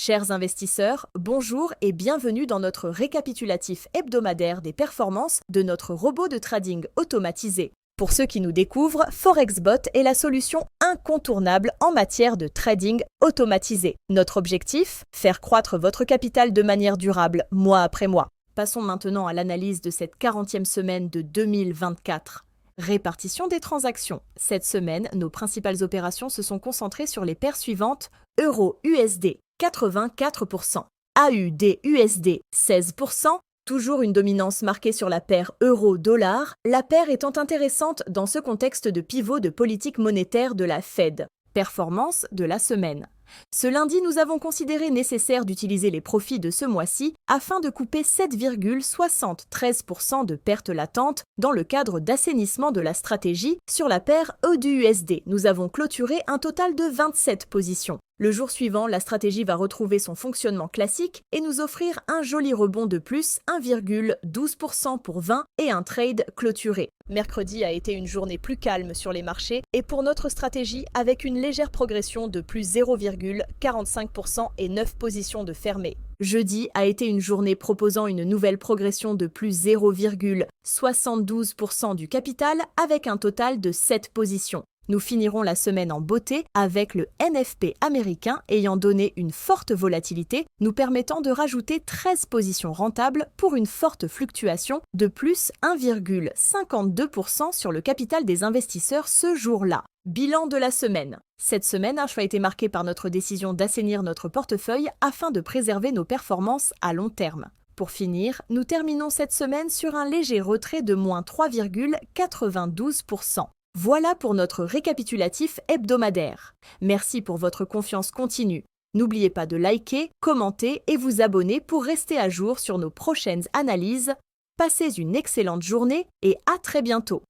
Chers investisseurs, bonjour et bienvenue dans notre récapitulatif hebdomadaire des performances de notre robot de trading automatisé. Pour ceux qui nous découvrent, ForexBot est la solution incontournable en matière de trading automatisé. Notre objectif, faire croître votre capital de manière durable mois après mois. Passons maintenant à l'analyse de cette 40e semaine de 2024. Répartition des transactions. Cette semaine, nos principales opérations se sont concentrées sur les paires suivantes: Euro-USD 84%, AUD-USD 16%, toujours une dominance marquée sur la paire euro-dollar, la paire étant intéressante dans ce contexte de pivot de politique monétaire de la Fed. Performance de la semaine. Ce lundi, nous avons considéré nécessaire d'utiliser les profits de ce mois-ci afin de couper 7,73% de pertes latentes dans le cadre d'assainissement de la stratégie sur la paire EUD-USD. Nous avons clôturé un total de 27 positions. Le jour suivant, la stratégie va retrouver son fonctionnement classique et nous offrir un joli rebond de plus 1,12% pour 20 et un trade clôturé. Mercredi a été une journée plus calme sur les marchés et pour notre stratégie avec une légère progression de plus 0,45% et 9 positions de fermées. Jeudi a été une journée proposant une nouvelle progression de plus 0,72% du capital avec un total de 7 positions. Nous finirons la semaine en beauté avec le NFP américain ayant donné une forte volatilité, nous permettant de rajouter 13 positions rentables pour une forte fluctuation de plus 1,52% sur le capital des investisseurs ce jour-là. Bilan de la semaine. Cette semaine, un choix a été marqué par notre décision d'assainir notre portefeuille afin de préserver nos performances à long terme. Pour finir, nous terminons cette semaine sur un léger retrait de moins 3,92%. Voilà pour notre récapitulatif hebdomadaire. Merci pour votre confiance continue. N'oubliez pas de liker, commenter et vous abonner pour rester à jour sur nos prochaines analyses. Passez une excellente journée et à très bientôt.